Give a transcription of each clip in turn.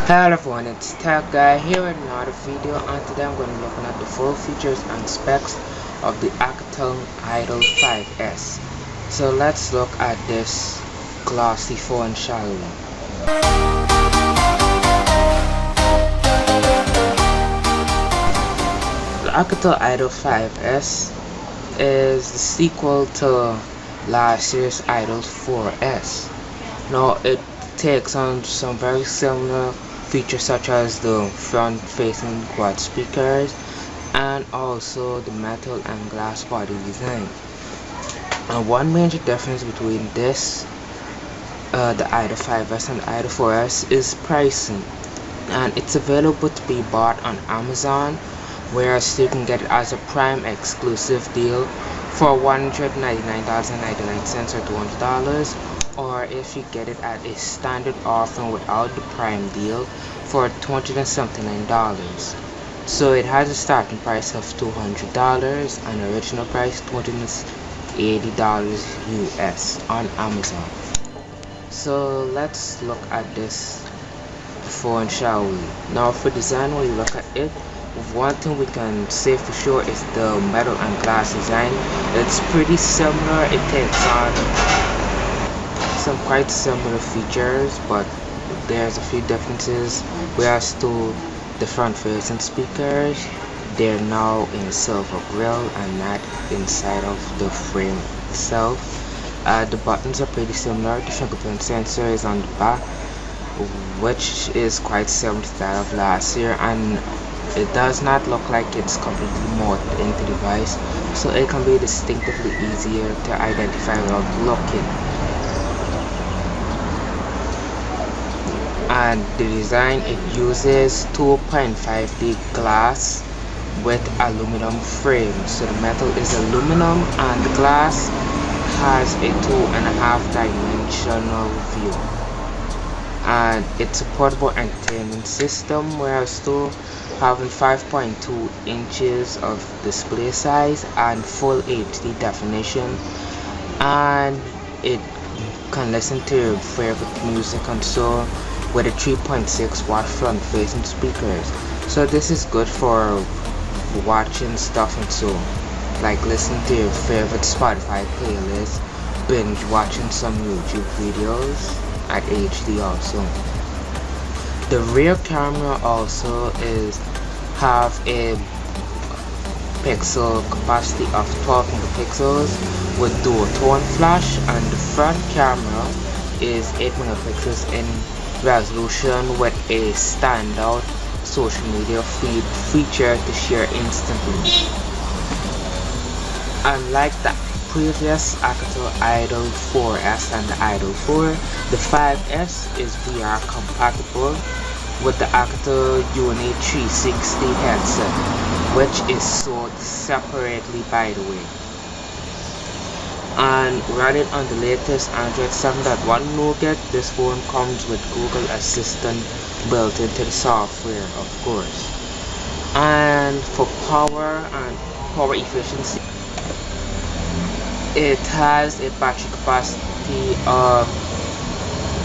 Hello everyone, it's Tech Guy here with another video, and today I'm going to be looking at the full features and specs of the Alcatel Idol 5S. So let's look at this glossy phone, shall we? The Alcatel Idol 5S is the sequel to last year's Idol 4S. Now it takes on some very similar features such as the front-facing quad speakers and also the metal and glass body design. And one major difference between this, the Idol 5S and the Idol 4S, is pricing, and it's available to be bought on Amazon, whereas you can get it as a Prime exclusive deal for $199.99 or $200, or if you get it at a standard offering without the Prime deal for $279. So it has a starting price of $200 and original price $280 US on Amazon. So let's look at this phone, shall we? Now for design, when you look at it, one thing we can say for sure is the metal and glass design. It's pretty similar. It takes on some quite similar features, but there's a few differences. Whereas to the front-facing speakers, they're now in silver grille and not inside of the frame itself. The buttons are pretty similar. The fingerprint sensor is on the back, which is quite similar to that of last year, and it does not look like it's completely molded into the device, so it can be distinctively easier to identify without looking. And the design, it uses 2.5D glass with aluminum frame. So the metal is aluminum and the glass has a 2.5 dimensional view. And it's a portable entertainment system, whereas to having 5.2 inches of display size and full HD definition, and it can listen to your favorite music and so with a 3.6 watt front facing speakers. So this is good for watching stuff and so, like listening to your favorite Spotify playlist, binge watching some YouTube videos at HD also. The rear camera also have a pixel capacity of 12 megapixels with dual tone flash, and the front camera is 8 megapixels in resolution with a standout social media feed feature to share instantly. Unlike the previous Alcatel Idol 4S and the Idol 4, the 5S is VR compatible with the Alcatel Uni 360 headset, which is sold separately, by the way. And running on the latest Android 7.1 nougat, this phone comes with Google Assistant built into the software, of course. And for power and power efficiency, it has a battery capacity of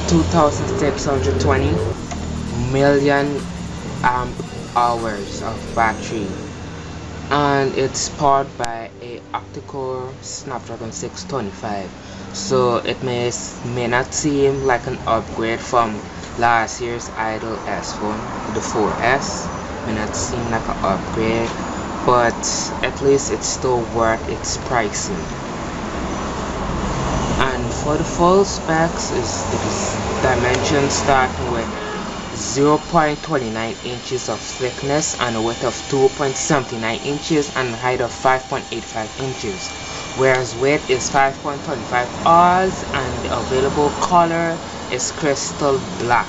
2620 million amp hours of battery, and it's powered by a octa-core Snapdragon 625. So it may not seem like an upgrade from last year's Idol S phone. The 4S may not seem like an upgrade, but at least it's still worth its pricing. And for the full specs, is the dimensions starting with 0.29 inches of thickness and a width of 2.79 inches and a height of 5.85 inches, whereas weight is 5.25 oz, and the available color is crystal black.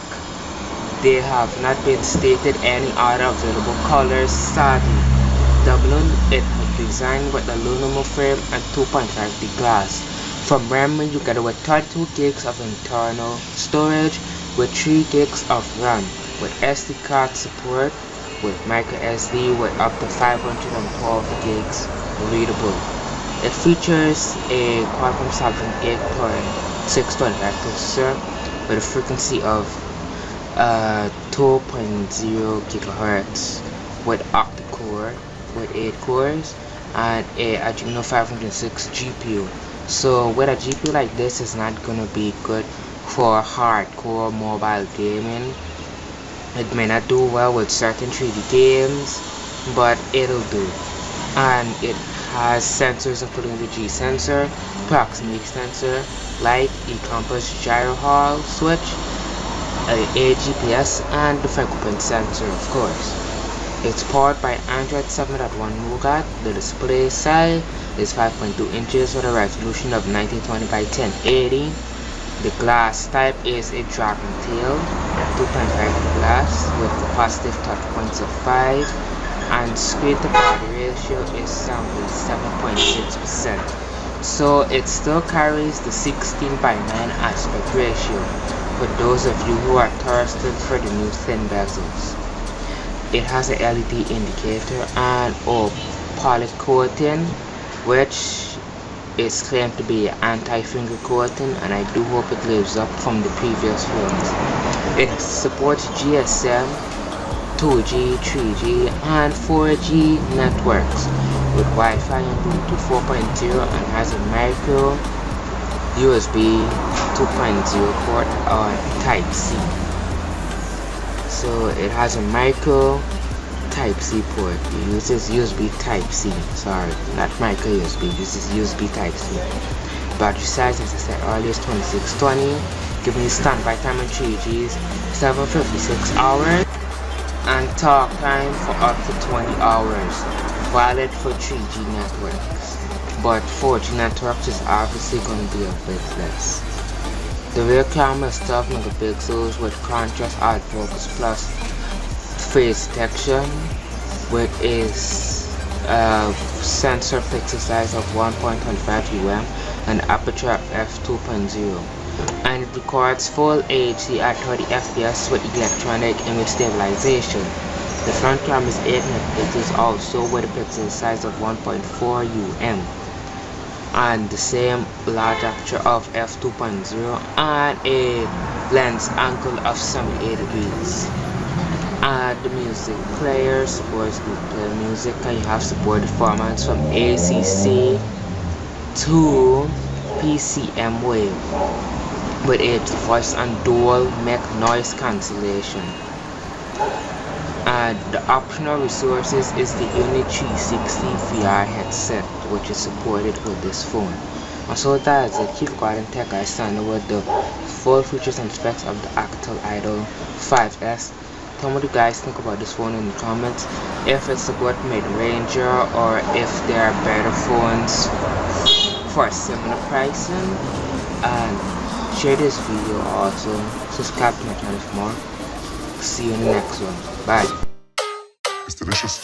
They have not been stated any other available colors, sadly. The balloon, it was designed with aluminum frame and 2.5D glass. From memory, you get it with 32 gigs of internal storage with 3 gigs of RAM, with SD card support, with micro SD with up to 512 gigs readable. It features a Qualcomm Snapdragon 8 625 processor with a frequency of 2.0 gigahertz with octa-core with 8 cores and a Adreno 506 GPU. So with a GPU like this, it's not gonna be good for hardcore mobile gaming. It may not do well with certain 3D games, but it'll do. And it has sensors including the G sensor, proximity sensor, light, e-compass, gyro hall switch, a GPS, and the fingerprint sensor, of course. It's powered by Android 7.1 Nougat. The display size is 5.2 inches with a resolution of 1920 by 1080. The glass type is a dragon tail 2.5 glass with positive touch points of 5, and screen to body ratio is 7.6%. So it still carries the 16 by 9 aspect ratio for those of you who are thirsting for the new thin bezels. It has a LED indicator and poly coating, which is claimed to be anti-finger coating, and I do hope it lives up from the previous phones. It supports GSM, 2G, 3G, and 4G networks with Wi-Fi and Bluetooth 4.0, and has a micro USB 2.0 port on Type-C. So it has a micro Type-C port. It uses USB Type-C. Sorry, not micro USB. It uses USB Type-C. Battery size, as I said earlier, is 2620. Giving you standby time on 3Gs 756 hours, and talk time for up to 20 hours. Valid for 3G networks, but 4G networks is obviously going to be a bit less. The rear camera is 12 megapixels with contrast alt focus plus face detection with a sensor pixel size of 1.25 and aperture of f2.0, and it records full HD at 30 fps with electronic image stabilization. The front camera is 8 megapixels also with a pixel size of 1.4 and the same large aperture of f2.0 and a lens angle of 78 degrees. And the music player supports Google Play Music, and you have supported formats from ACC to PCM Wave with a voice and dual mic noise cancellation. And the optional resources is the Unit 360 VR headset, which is supported with this phone. And so that is it. Kiva Garden Tech guys standing with the full features and specs of the Alcatel Idol 5S. Tell me what you guys think about this phone in the comments. If it's a good mid-ranger, or if there are better phones for similar pricing. And share this video also. Subscribe to my channel for more. See you in the next one. Bye. It's delicious.